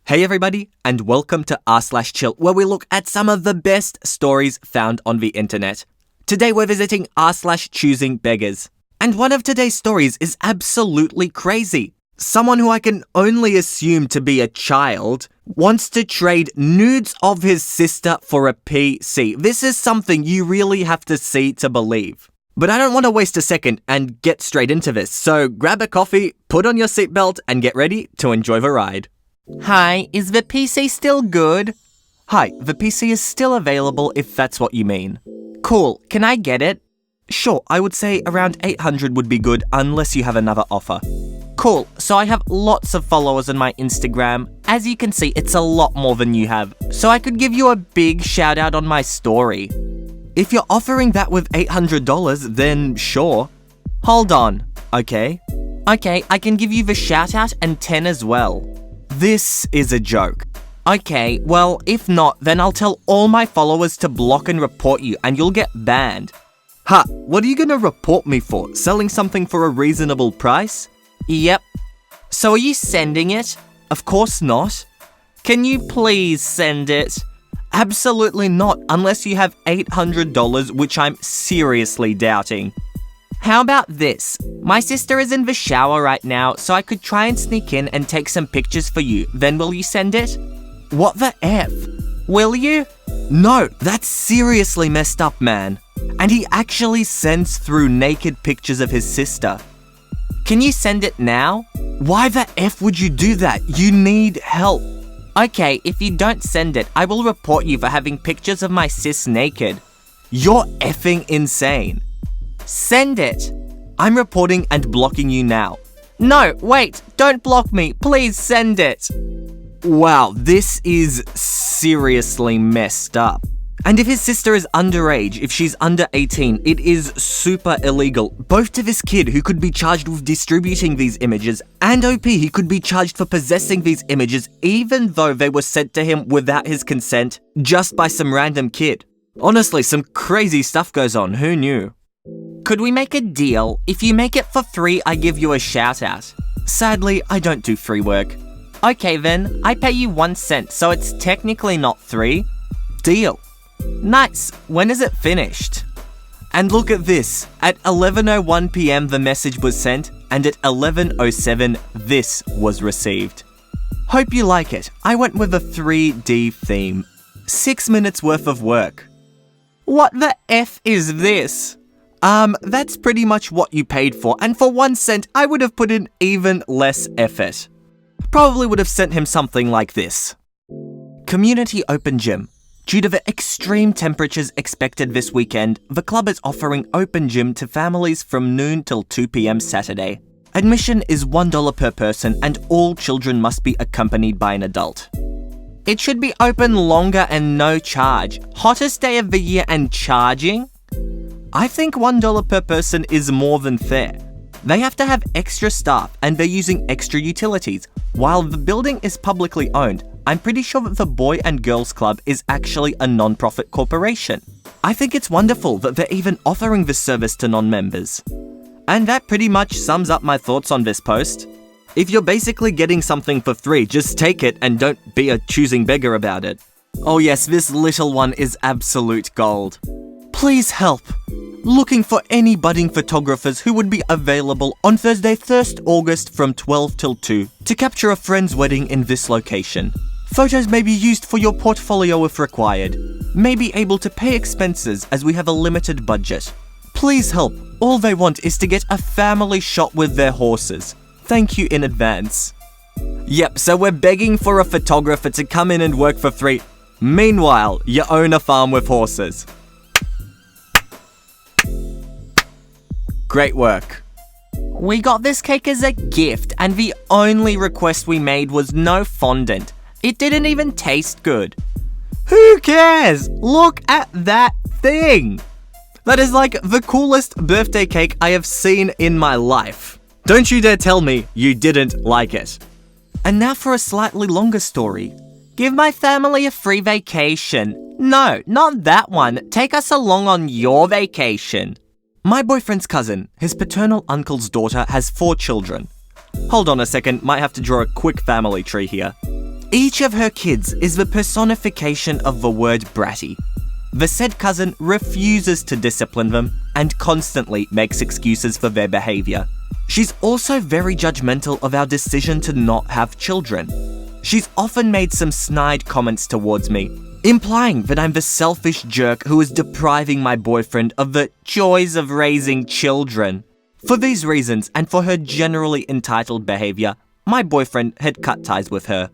Hey everybody, and welcome to r/chill, where we look at some of the best stories found on the internet. Today we're visiting r/ChoosingBeggars. And one of today's stories is absolutely crazy. Someone who I can only assume to be a child wants to trade nudes of his sister for a PC. This is something you really have to see to believe. But I don't want to waste a second and get straight into this, so grab a coffee, put on your seatbelt, and get ready to enjoy the ride. Hi, is the PC still good? Hi, the PC is still available if that's what you mean. Cool, can I get it? Sure, I would say around 800 would be good unless you have another offer. Cool, so I have lots of followers on my Instagram. As you can see, it's a lot more than you have, so I could give you a big shout out on my story. If you're offering that with $800, then sure. Hold on, okay? Okay, I can give you the shout out and 10 as well. This is a joke. Okay, well, if not, then I'll tell all my followers to block and report you and you'll get banned. Ha, what are you gonna report me for? Selling something for a reasonable price? Yep. So are you sending it? Of course not. Can you please send it? Absolutely not, unless you have $800, which I'm seriously doubting. How about this? My sister is in the shower right now, so I could try and sneak in and take some pictures for you. Then will you send it? What the F? Will you? No, that's seriously messed up, man. And he actually sends through naked pictures of his sister. Can you send it now? Why the F would you do that? You need help. Okay, if you don't send it, I will report you for having pictures of my sis naked. You're effing insane. Send it. I'm reporting and blocking you now. No, wait, don't block me. Please send it. Wow, this is seriously messed up. And if his sister is underage, if she's under 18, it is super illegal. Both to this kid who could be charged with distributing these images, and OP he could be charged for possessing these images even though they were sent to him without his consent, just by some random kid. Honestly, some crazy stuff goes on, who knew? Could we make a deal? If you make it for free, I give you a shout out. Sadly, I don't do free work. Okay then, I pay you 1 cent, so it's technically not 3. Deal. Nice, when is it finished? And look at this, at 11:01 PM the message was sent, and at 11:07 this was received. Hope you like it. I went with a 3D theme. 6 minutes worth of work. What the F is this? That's pretty much what you paid for, and for 1 cent, I would have put in even less effort. Probably would have sent him something like this. Community Open Gym. Due to the extreme temperatures expected this weekend, the club is offering open gym to families from noon till 2 PM Saturday. Admission is $1 per person, and all children must be accompanied by an adult. It should be open longer and no charge. Hottest day of the year and charging? I think $1 per person is more than fair. They have to have extra staff and they're using extra utilities. While the building is publicly owned, I'm pretty sure that the Boy and Girls Club is actually a non-profit corporation. I think it's wonderful that they're even offering this service to non-members. And that pretty much sums up my thoughts on this post. If you're basically getting something for free, just take it and don't be a choosing beggar about it. Oh yes, this little one is absolute gold. Please help. Looking for any budding photographers who would be available on Thursday 1st August from 12 till 2 to capture a friend's wedding in this location. Photos may be used for your portfolio if required. May be able to pay expenses as we have a limited budget. Please help. All they want is to get a family shot with their horses. Thank you in advance. Yep, so we're begging for a photographer to come in and work for free. Meanwhile, you own a farm with horses. Great work. We got this cake as a gift, and the only request we made was no fondant. It didn't even taste good. Who cares? Look at that thing! That is like the coolest birthday cake I have seen in my life. Don't you dare tell me you didn't like it. And now for a slightly longer story. Give my family a free vacation. No, not that one. Take us along on your vacation. My boyfriend's cousin, his paternal uncle's daughter, has 4 children. Hold on a second, might have to draw a quick family tree here. Each of her kids is the personification of the word bratty. The said cousin refuses to discipline them and constantly makes excuses for their behavior. She's also very judgmental of our decision to not have children. She's often made some snide comments towards me, implying that I'm the selfish jerk who is depriving my boyfriend of the joys of raising children. For these reasons, and for her generally entitled behavior, my boyfriend had cut ties with her.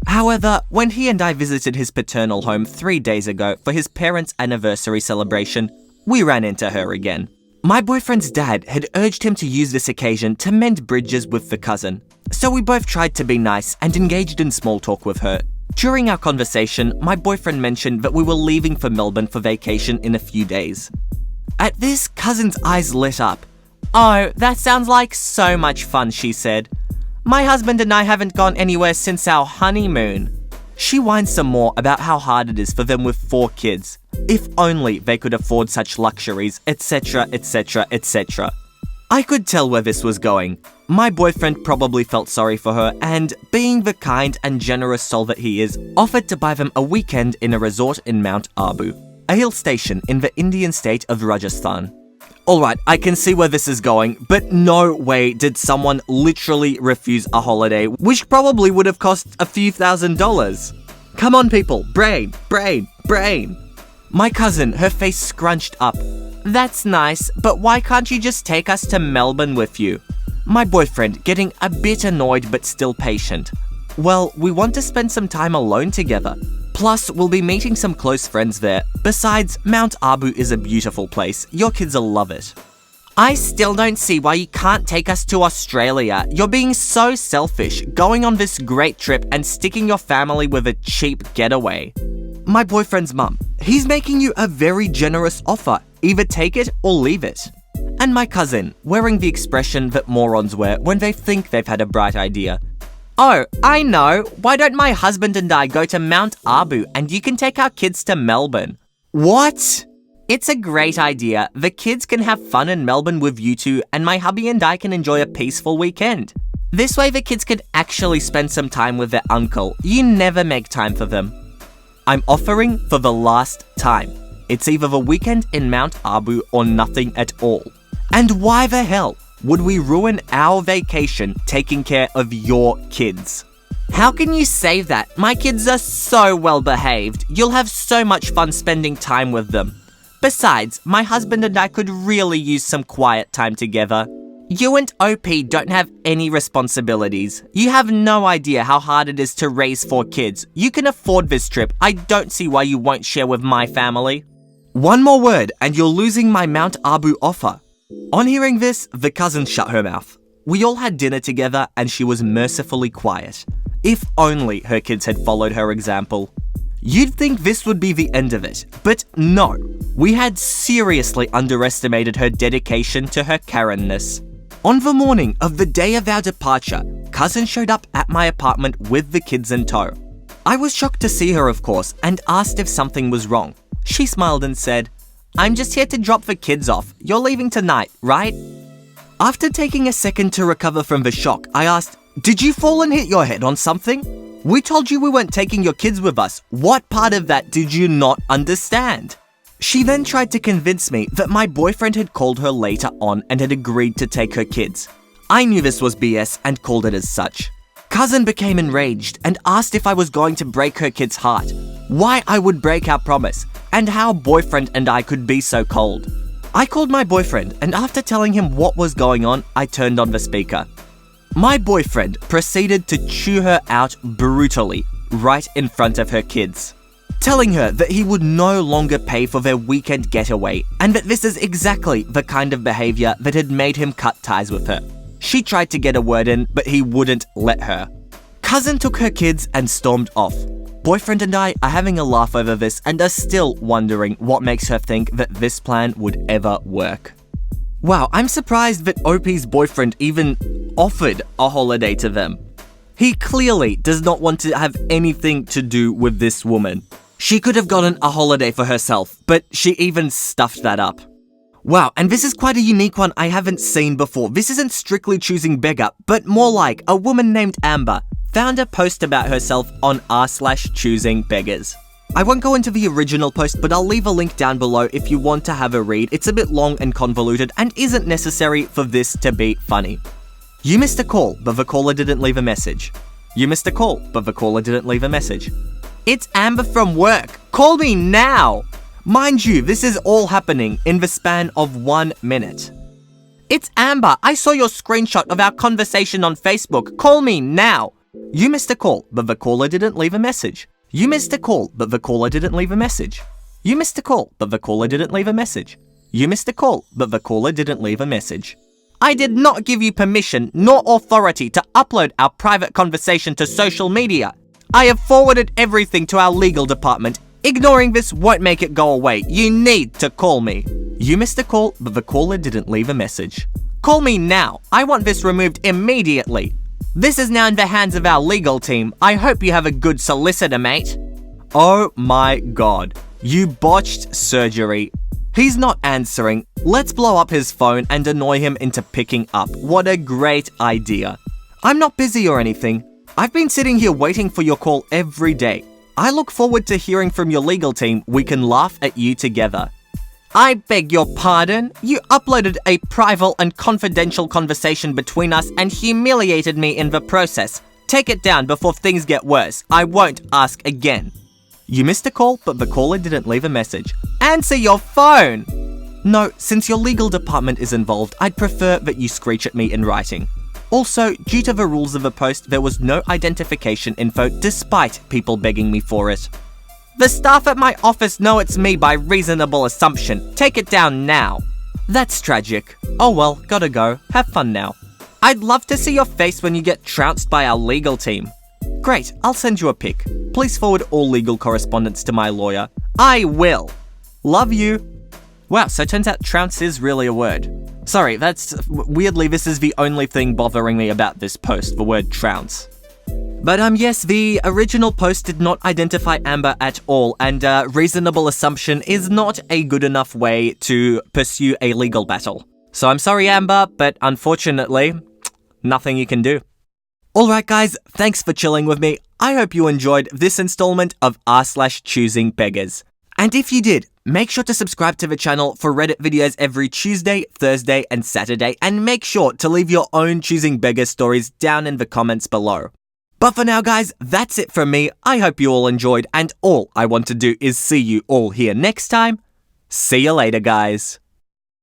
However, when he and I visited his paternal home 3 days ago for his parents' anniversary celebration, we ran into her again. My boyfriend's dad had urged him to use this occasion to mend bridges with the cousin, so we both tried to be nice and engaged in small talk with her. During our conversation, my boyfriend mentioned that we were leaving for Melbourne for vacation in a few days. At this, cousin's eyes lit up. "Oh, that sounds like so much fun," she said. "My husband and I haven't gone anywhere since our honeymoon." She whined some more about how hard it is for them with 4 kids. If only they could afford such luxuries, etc, etc, etc. I could tell where this was going. My boyfriend probably felt sorry for her and, being the kind and generous soul that he is, offered to buy them a weekend in a resort in Mount Abu, a hill station in the Indian state of Rajasthan. Alright, I can see where this is going, but no way did someone literally refuse a holiday, which probably would have cost a few $1,000s. Come on people, brain, brain, brain. My cousin, her face scrunched up. "That's nice, but why can't you just take us to Melbourne with you?" My boyfriend, getting a bit annoyed but still patient. "Well, we want to spend some time alone together. Plus, we'll be meeting some close friends there. Besides, Mount Abu is a beautiful place. Your kids will love it." "I still don't see why you can't take us to Australia. You're being so selfish, going on this great trip and sticking your family with a cheap getaway." My boyfriend's mum. "He's making you a very generous offer. Either take it or leave it." And my cousin, wearing the expression that morons wear when they think they've had a bright idea. "Oh, I know. Why don't my husband and I go to Mount Abu and you can take our kids to Melbourne?" What? "It's a great idea. The kids can have fun in Melbourne with you two and my hubby and I can enjoy a peaceful weekend. This way the kids can actually spend some time with their uncle. You never make time for them." I'm offering for the last time. It's either the weekend in Mount Abu or nothing at all. And why the hell would we ruin our vacation taking care of your kids? "How can you say that? My kids are so well behaved. You'll have so much fun spending time with them. Besides, my husband and I could really use some quiet time together. You and OP don't have any responsibilities. You have no idea how hard it is to raise 4 kids. You can afford this trip. I don't see why you won't share with my family." One more word and you're losing my Mount Abu offer. On hearing this, the cousin shut her mouth. We all had dinner together and she was mercifully quiet. If only her kids had followed her example. You'd think this would be the end of it, but no. We had seriously underestimated her dedication to her Karen-ness. On the morning of the day of our departure, cousin showed up at my apartment with the kids in tow. I was shocked to see her, of course, and asked if something was wrong. She smiled and said, "I'm just here to drop the kids off. You're leaving tonight, right?" After taking a second to recover from the shock, I asked, "Did you fall and hit your head on something? We told you we weren't taking your kids with us. What part of that did you not understand?" She then tried to convince me that my boyfriend had called her later on and had agreed to take her kids. I knew this was BS and called it as such. Cousin became enraged and asked if I was going to break her kid's heart, why I would break our promise, and how boyfriend and I could be so cold. I called my boyfriend and after telling him what was going on, I turned on the speaker. My boyfriend proceeded to chew her out brutally, right in front of her kids, telling her that he would no longer pay for their weekend getaway and that this is exactly the kind of behavior that had made him cut ties with her. She tried to get a word in, but he wouldn't let her. Cousin took her kids and stormed off. Boyfriend and I are having a laugh over this and are still wondering what makes her think that this plan would ever work. Wow, I'm surprised that OP's boyfriend even offered a holiday to them. He clearly does not want to have anything to do with this woman. She could have gotten a holiday for herself, but she even stuffed that up. Wow, and this is quite a unique one I haven't seen before. This isn't strictly choosing beggar, but more like a woman named Amber, found a post about herself on r/ChoosingBeggars. I won't go into the original post, but I'll leave a link down below if you want to have a read. It's a bit long and convoluted and isn't necessary for this to be funny. You missed a call, but the caller didn't leave a message. You missed a call, but the caller didn't leave a message. It's Amber from work. Call me now! Mind you, this is all happening in the span of 1 minute. It's Amber. I saw your screenshot of our conversation on Facebook. Call me now! You missed a call, but the caller didn't leave a message. You missed a call, but the caller didn't leave a message. You missed a call, but the caller didn't leave a message. You missed a call, but the caller didn't leave a message. I did not give you permission nor authority to upload our private conversation to social media. I have forwarded everything to our legal department. Ignoring this won't make it go away. You need to call me. You missed a call, but the caller didn't leave a message. Call me now. I want this removed immediately. This is now in the hands of our legal team. I hope you have a good solicitor, mate. Oh my god. You botched surgery. He's not answering. Let's blow up his phone and annoy him into picking up. What a great idea. I'm not busy or anything. I've been sitting here waiting for your call every day. I look forward to hearing from your legal team. We can laugh at you together. I beg your pardon? You uploaded a private and confidential conversation between us and humiliated me in the process. Take it down before things get worse. I won't ask again. You missed a call, but the caller didn't leave a message. Answer your phone! No, since your legal department is involved, I'd prefer that you screech at me in writing. Also, due to the rules of the post, there was no identification info despite people begging me for it. The staff at my office know it's me by reasonable assumption. Take it down now. That's tragic. Oh well, gotta go. Have fun now. I'd love to see your face when you get trounced by our legal team. Great, I'll send you a pic. Please forward all legal correspondence to my lawyer. I will. Love you. Wow, so it turns out trounce is really a word. Sorry, weirdly, this is the only thing bothering me about this post, the word trounce. But yes, the original post did not identify Amber at all, and reasonable assumption is not a good enough way to pursue a legal battle. So I'm sorry, Amber, but unfortunately, nothing you can do. Alright guys, thanks for chilling with me. I hope you enjoyed this installment of r/ChoosingBeggars. And if you did, make sure to subscribe to the channel for Reddit videos every Tuesday, Thursday, and Saturday, and make sure to leave your own Choosing Beggars stories down in the comments below. But for now guys, that's it from me. I hope you all enjoyed, and all I want to do is see you all here next time. See you later guys.